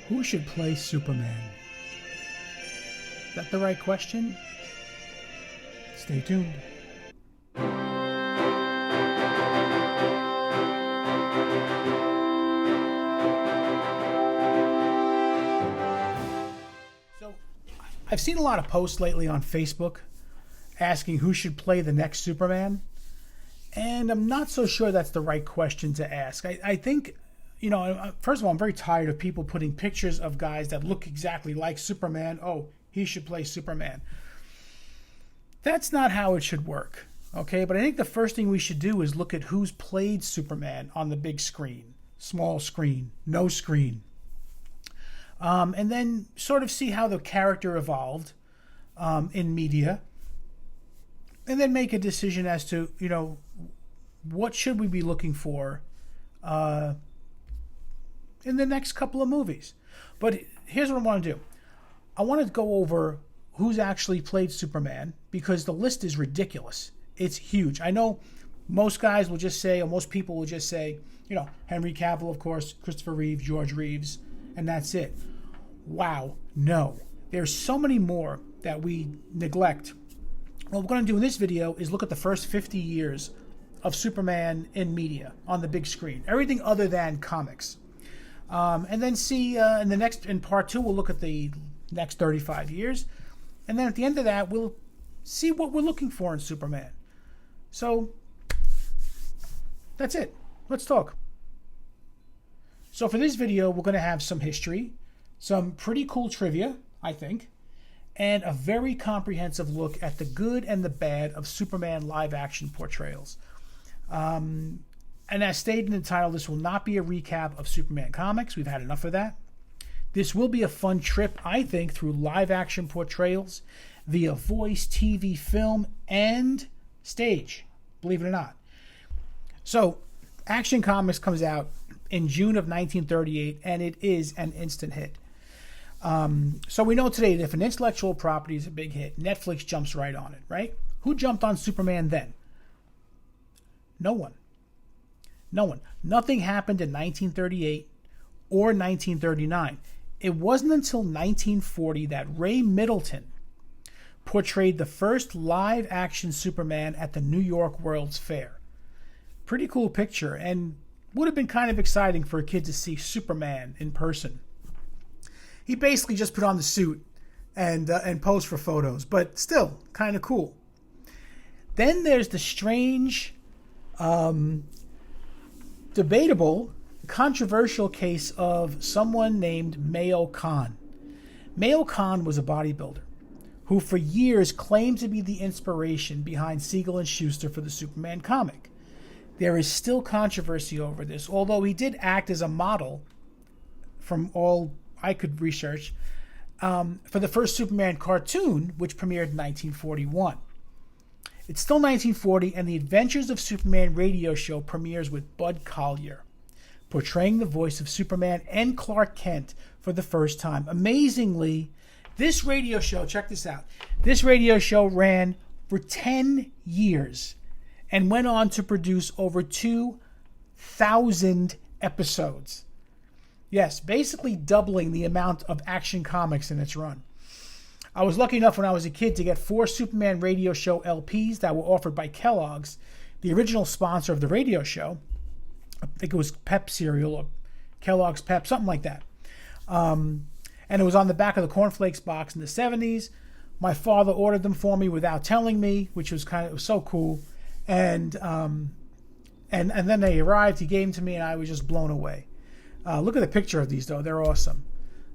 Who should play Superman? Is that the right question? Stay tuned. So, I've seen a lot of posts lately on Facebook asking who should play the next Superman. And I'm not so sure that's the right question to ask. I think, first of all, I'm very tired of people putting pictures of guys that look exactly like Superman. Oh, he should play Superman. That's not how it should work, okay? But I think the first thing we should do is look at who's played Superman on the big screen, small screen, no screen. And then sort of see how the character evolved in media. And then make a decision as to, what should we be looking for in the next couple of movies. But here's what I want to do. I want to go over who's actually played Superman because the list is ridiculous. It's huge. I know most guys will just say, or most people will just say, Henry Cavill, of course, Christopher Reeve, George Reeves, and that's it. Wow, no. There's so many more that we neglect. What we're going to do in this video is look at the first 50 years of Superman in media on the big screen. Everything other than comics. And then see, in part two, we'll look at the next 35 years. And then at the end of that, we'll see what we're looking for in Superman. So, that's it. Let's talk. So for this video, we're going to have some history, some pretty cool trivia, I think, and a very comprehensive look at the good and the bad of Superman live-action portrayals. And as stated in the title, this will not be a recap of Superman comics. We've had enough of that. This will be a fun trip, I think, through live-action portrayals via voice, TV, film, and stage, believe it or not. So, Action Comics comes out in June of 1938, and it is an instant hit. So we know today that if an intellectual property is a big hit, Netflix jumps right on it, right? Who jumped on Superman then? No one. No one. Nothing happened in 1938 or 1939. It wasn't until 1940 that Ray Middleton portrayed the first live-action Superman at the New York World's Fair. Pretty cool picture, and would have been kind of exciting for a kid to see Superman in person. He basically just put on the suit and posed for photos, but still kind of cool. Then there's the strange, debatable, controversial case of someone named Mayo Khan. Mayo Khan was a bodybuilder who for years claimed to be the inspiration behind Siegel and Schuster for the Superman comic. There is still controversy over this, although he did act as a model, from all I could research, for the first Superman cartoon, which premiered in 1941. It's still 1940, and the Adventures of Superman radio show premieres with Bud Collyer, portraying the voice of Superman and Clark Kent for the first time. Amazingly, this radio show, check this out, this radio show ran for 10 years and went on to produce over 2,000 episodes. Yes, basically doubling the amount of Action Comics in its run. I was lucky enough when I was a kid to get 4 Superman radio show LPs that were offered by Kellogg's, the original sponsor of the radio show. I think it was Pep cereal or Kellogg's Pep, something like that. And it was on the back of the cornflakes box in the 70s. My father ordered them for me without telling me, which was it was so cool. And then they arrived, he gave them to me, and I was just blown away. Look at the picture of these, though. They're awesome.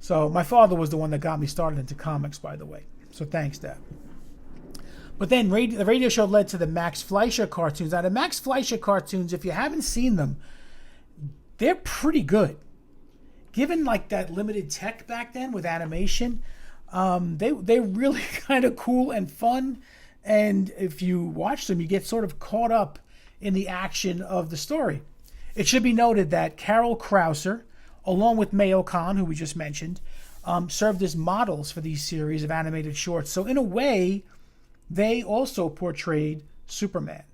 So my father was the one that got me started into comics, by the way. So thanks, Dad. But then the radio show led to the Max Fleischer cartoons. Now, the Max Fleischer cartoons, if you haven't seen them, they're pretty good. Given like that limited tech back then with animation, they're really kind of cool and fun. And if you watch them, you get sort of caught up in the action of the story. It should be noted that Carol Krauser, along with Mayo Khan, who we just mentioned, served as models for these series of animated shorts. So in a way, they also portrayed Superman.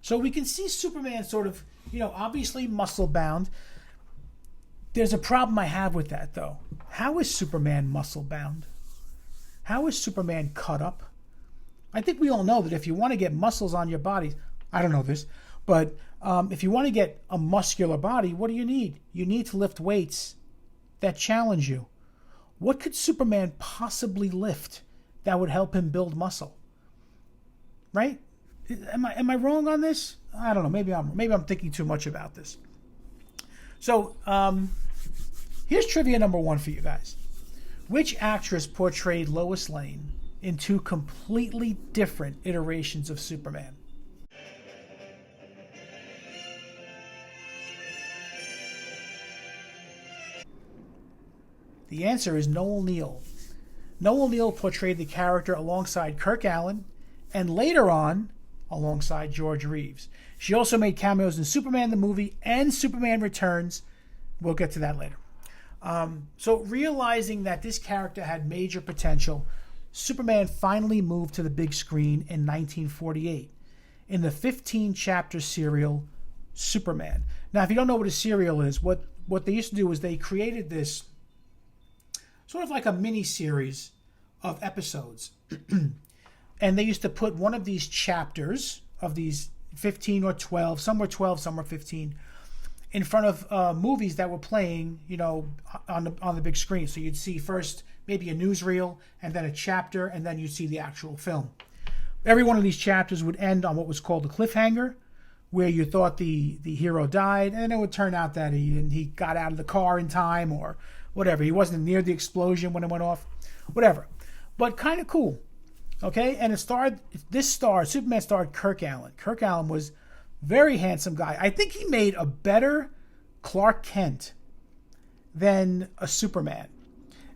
So we can see Superman sort of, obviously muscle-bound. There's a problem I have with that, though. How is Superman muscle bound? How is Superman cut up? I think we all know that if you want to get muscles on your body, I don't know this, but if you want to get a muscular body, what do you need? You need to lift weights that challenge you. What could Superman possibly lift that would help him build muscle? Right? Am I wrong on this? I don't know. Maybe I'm thinking too much about this. So here's trivia number 1 for you guys. Which actress portrayed Lois Lane in 2 completely different iterations of Superman? The answer is Noel Neill. Noel Neill portrayed the character alongside Kirk Alyn and later on alongside George Reeves. She also made cameos in Superman the movie and Superman Returns. We'll get to that later. So realizing that this character had major potential, Superman finally moved to the big screen in 1948 in the 15-chapter serial Superman. Now, if you don't know what a serial is, what they used to do is they created this sort of like a mini-series of episodes. And they used to put one of these chapters of these 15 or 12, some were 12, some were 15, in front of movies that were playing, on the big screen. So you'd see first maybe a newsreel, and then a chapter, and then you'd see the actual film. Every one of these chapters would end on what was called a cliffhanger, where you thought the hero died, and it would turn out that he got out of the car in time or whatever. He wasn't near the explosion when it went off, whatever. But kind of cool. Okay, and Superman starred Kirk Alyn. Kirk Alyn was a very handsome guy. I think he made a better Clark Kent than a Superman.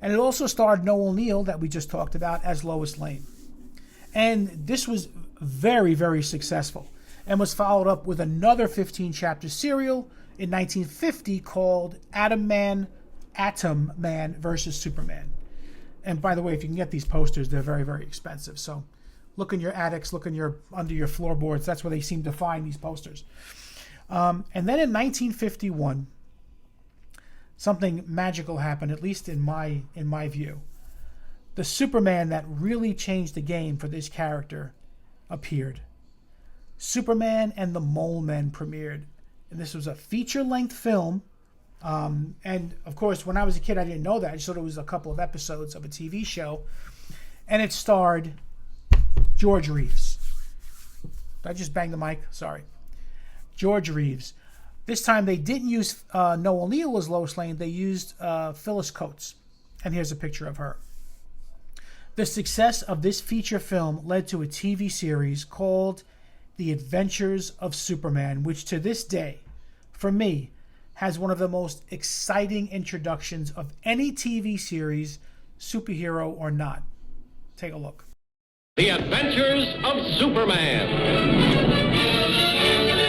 And it also starred Noel Neill, that we just talked about, as Lois Lane. And this was very, very successful and was followed up with another 15-chapter serial in 1950 called Atom Man versus Superman. And by the way, if you can get these posters, they're very, very expensive. So look in your attics, look under your floorboards. That's where they seem to find these posters. And then in 1951, something magical happened, at least in my view. The Superman that really changed the game for this character appeared. Superman and the Mole Men premiered. And this was a feature-length film. And of course, when I was a kid, I didn't know that. I just thought it was a couple of episodes of a TV show. And it starred George Reeves. Did I just bang the mic? Sorry. George Reeves. This time they didn't use Noel Neill as Lois Lane. They used Phyllis Coates. And here's a picture of her. The success of this feature film led to a TV series called The Adventures of Superman, which to this day, for me, has one of the most exciting introductions of any TV series, superhero or not. Take a look. The Adventures of Superman.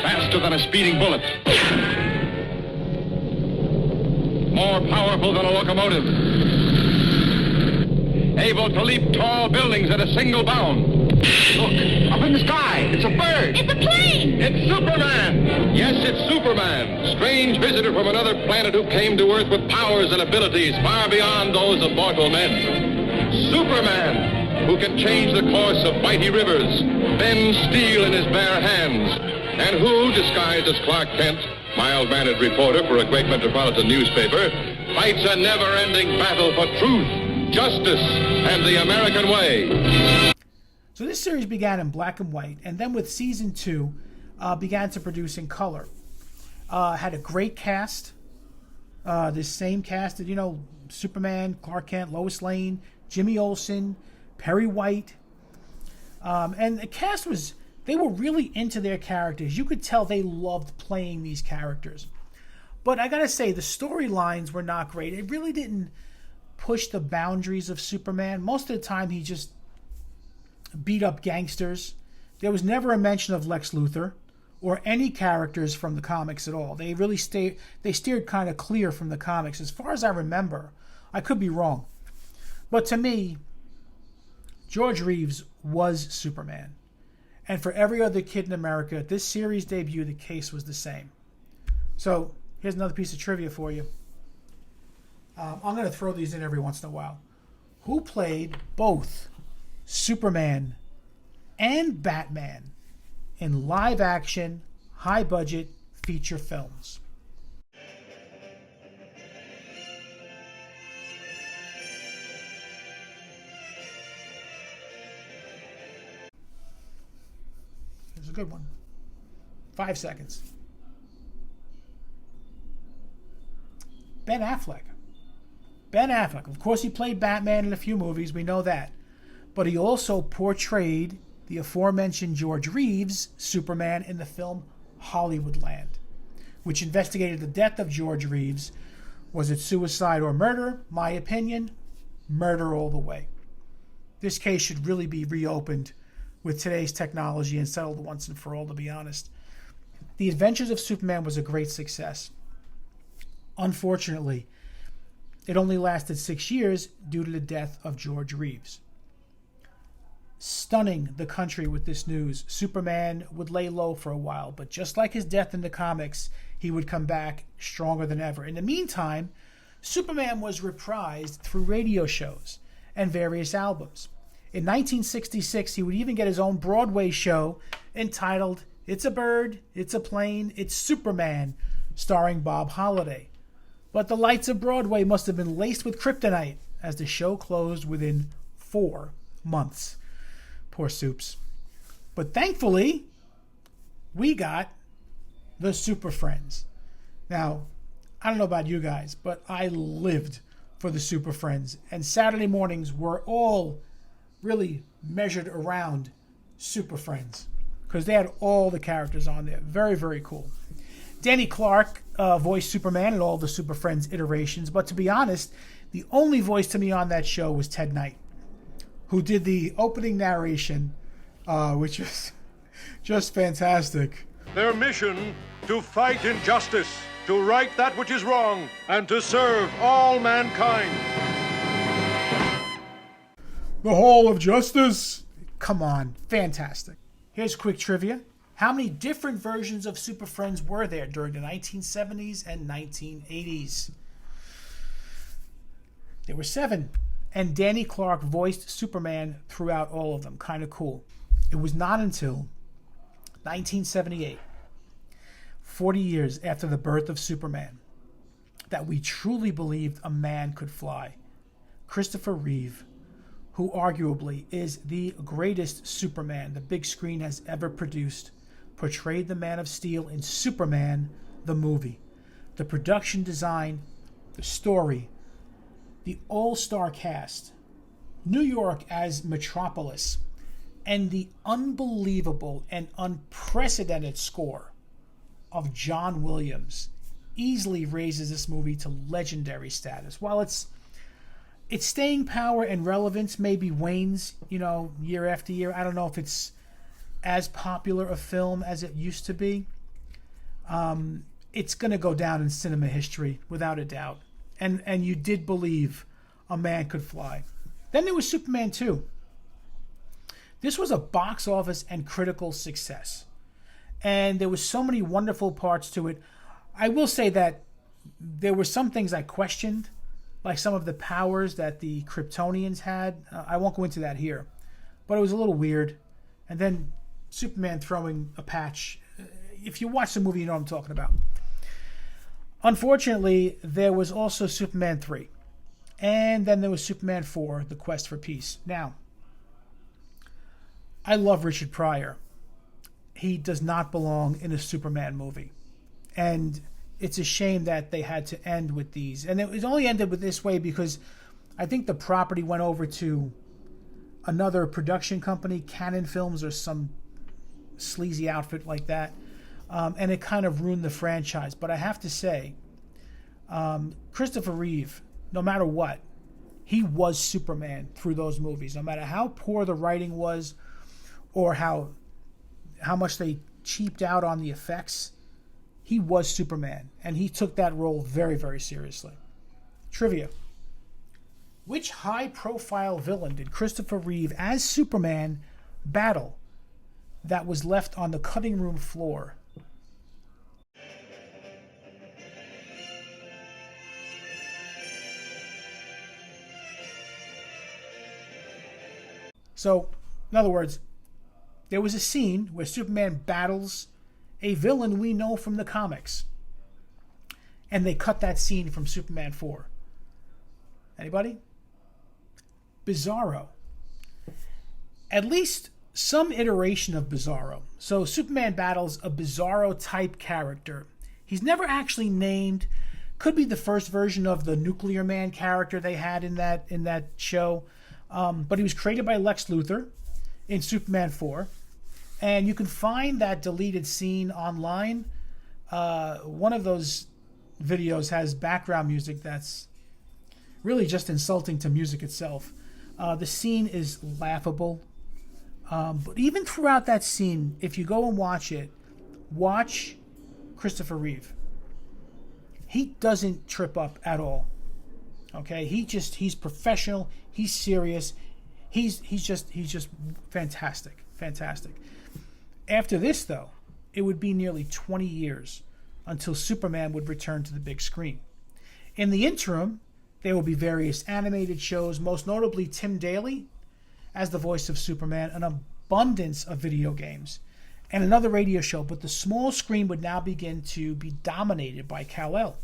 Faster than a speeding bullet. More powerful than a locomotive. Able to leap tall buildings at a single bound. Look, up in the sky. It's a bird. It's a plane. It's Superman. Yes, it's Superman. Strange visitor from another planet who came to Earth with powers and abilities far beyond those of mortal men. Superman, who can change the course of mighty rivers, bend steel in his bare hands, and who, disguised as Clark Kent, mild-mannered reporter for a great metropolitan newspaper, fights a never-ending battle for truth, justice, and the American way. So this series began in black and white, and then with season 2, began to produce in color. Had a great cast. This same cast that, Superman, Clark Kent, Lois Lane, Jimmy Olsen, Perry White. And the cast they were really into their characters. You could tell they loved playing these characters. But I gotta say, the storylines were not great. It really didn't push the boundaries of Superman. Most of the time, he just beat up gangsters. There was never a mention of Lex Luthor or any characters from the comics at all. They really steered kind of clear from the comics. As far as I remember, I could be wrong. But to me, George Reeves was Superman. And for every other kid in America, at this series debut, the case was the same. So here's another piece of trivia for you. I'm going to throw these in every once in a while. Who played both Superman and Batman in live-action, high-budget feature films? Here's a good one. 5 seconds. Ben Affleck. Ben Affleck. Of course, he played Batman in a few movies. We know that. But he also portrayed the aforementioned George Reeves' Superman in the film Hollywoodland, which investigated the death of George Reeves. Was it suicide or murder? My opinion, murder all the way. This case should really be reopened with today's technology and settled once and for all, to be honest. The Adventures of Superman was a great success. Unfortunately, it only lasted 6 years due to the death of George Reeves. Stunning the country with this news, Superman would lay low for a while, but just like his death in the comics, he would come back stronger than ever. In the meantime, Superman was reprised through radio shows and various albums. In 1966, he would even get his own Broadway show entitled It's a Bird, It's a Plane, It's Superman, starring Bob Holliday. But the lights of Broadway must have been laced with kryptonite, as the show closed within 4 months. Poor Soups. But thankfully, we got the Super Friends. Now, I don't know about you guys, but I lived for the Super Friends. And Saturday mornings were all really measured around Super Friends, because they had all the characters on there. Very, very cool. Danny Clark voiced Superman in all the Super Friends iterations, but to be honest, the only voice to me on that show was Ted Knight, who did the opening narration, which is just fantastic. Their mission, to fight injustice, to right that which is wrong, and to serve all mankind. The Hall of Justice. Come on, fantastic. Here's quick trivia. How many different versions of Super Friends were there during the 1970s and 1980s? There were 7. And Danny Clark voiced Superman throughout all of them. Kind of cool. It was not until 1978, 40 years after the birth of Superman, that we truly believed a man could fly. Christopher Reeve, who arguably is the greatest Superman the big screen has ever produced, portrayed the Man of Steel in Superman, the movie. The production design, the story, the all-star cast, New York as Metropolis, and the unbelievable and unprecedented score of John Williams easily raises this movie to legendary status. While its staying power and relevance maybe wanes, year after year, I don't know if it's as popular a film as it used to be. It's going to go down in cinema history without a doubt. And you did believe a man could fly. Then there was Superman 2. This was a box office and critical success. And there was so many wonderful parts to it. I will say that there were some things I questioned, like some of the powers that the Kryptonians had. I won't go into that here. But it was a little weird. And then Superman throwing a patch. If you watch the movie, you know what I'm talking about. Unfortunately, there was also Superman 3. And then there was Superman 4, The Quest for Peace. Now, I love Richard Pryor. He does not belong in a Superman movie. And it's a shame that they had to end with these. And it only ended with this way because I think the property went over to another production company, Canon Films or some sleazy outfit like that. And it kind of ruined the franchise. But I have to say, Christopher Reeve, no matter what, he was Superman through those movies. No matter how poor the writing was or how much they cheaped out on the effects, he was Superman. And he took that role very, very seriously. Trivia. Which high-profile villain did Christopher Reeve as Superman battle that was left on the cutting room floor? So, in other words, there was a scene where Superman battles a villain we know from the comics. And they cut that scene from Superman 4. Anybody? Bizarro. At least some iteration of Bizarro. So Superman battles a Bizarro type character. He's never actually named. Could be the first version of the Nuclear Man character they had in that show. But he was created by Lex Luthor in Superman 4. And you can find that deleted scene online. One of those videos has background music that's really just insulting to music itself. The scene is laughable. But even throughout that scene, if you go and watch it, watch Christopher Reeve. He doesn't trip up at all. Okay? He's professional. He's serious. He's just fantastic. Fantastic. After this, though, it would be nearly 20 years until Superman would return to the big screen. In the interim, there will be various animated shows, most notably Tim Daly as the voice of Superman, an abundance of video games, and another radio show, but the small screen would now begin to be dominated by Kal-El.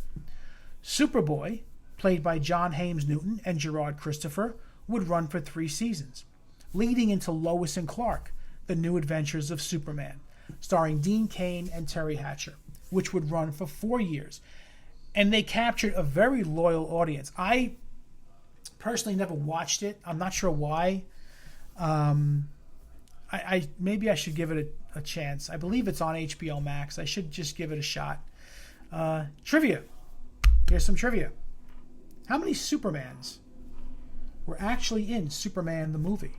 Superboy, played by John Hames Newton and Gerard Christopher, would run for 3 seasons, leading into Lois and Clark, The New Adventures of Superman, starring Dean Cain and Terry Hatcher, which would run for 4 years. And they captured a very loyal audience. I personally never watched it. I'm not sure why. I maybe I should give it a chance. I believe it's on HBO Max. I should just give it a shot. Trivia. Here's some trivia. How many Supermans were actually in Superman the movie?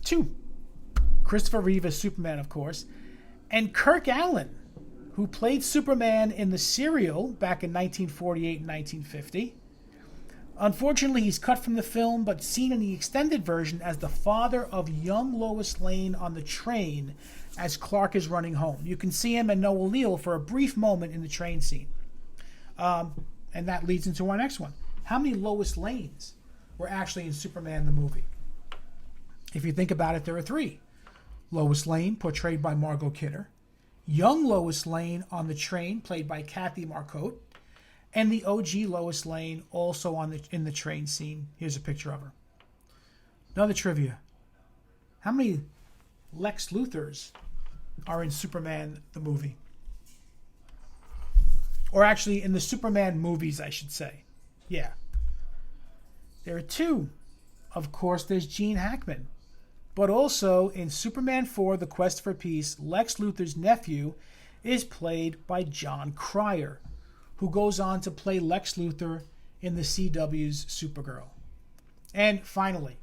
Two. Christopher Reeve as Superman, of course, and Kirk Alyn, who played Superman in the serial back in 1948 and 1950. Unfortunately, he's cut from the film, but seen in the extended version as the father of young Lois Lane on the train as Clark is running home. You can see him and Noel Neill for a brief moment in the train scene. And that leads into our next one. How many Lois Lanes were actually in Superman the movie? If you think about it, there are 3. Lois Lane, portrayed by Margot Kidder. Young Lois Lane on the train, played by Kathy Marcotte. And the OG Lois Lane, also in the train scene. Here's a picture of her. Another trivia. How many Lex Luthors are in Superman the movie? Or actually, in the Superman movies, I should say. Yeah. There are 2. Of course, there's Gene Hackman. But also, in Superman 4, The Quest for Peace, Lex Luthor's nephew is played by John Cryer, who goes on to play Lex Luthor in the CW's Supergirl. And finally,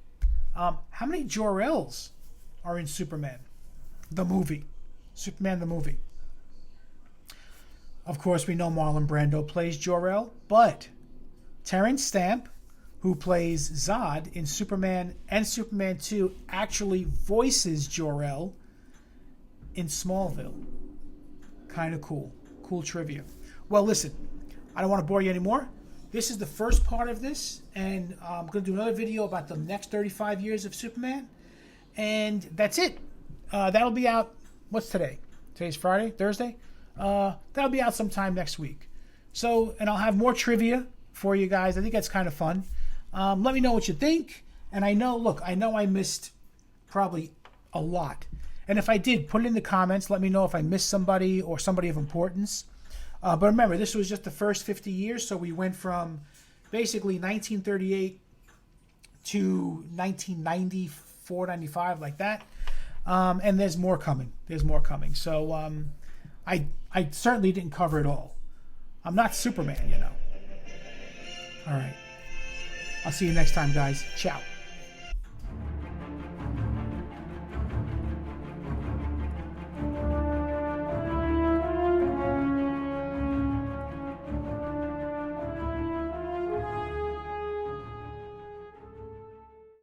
how many Jor-Els are in Superman the movie? Superman the movie. Of course, we know Marlon Brando plays Jor-El, but Terrence Stamp, who plays Zod in Superman and Superman 2, actually voices Jor-El in Smallville. Kind of cool. Cool trivia. Well, listen, I don't want to bore you anymore. This is the first part of this, and I'm going to do another video about the next 35 years of Superman. And that's it. That'll be out, what's today? Today's Friday? Thursday? That'll be out sometime next week. So, and I'll have more trivia for you guys. I think that's kind of fun. Let me know what you think. And I know I missed probably a lot. And if I did, put it in the comments. Let me know if I missed somebody or somebody of importance. But remember, this was just the first 50 years. So we went from basically 1938 to 1994, 95, like that. And there's more coming. So I certainly didn't cover it all. I'm not Superman, you know. All right. I'll see you next time, guys. Ciao.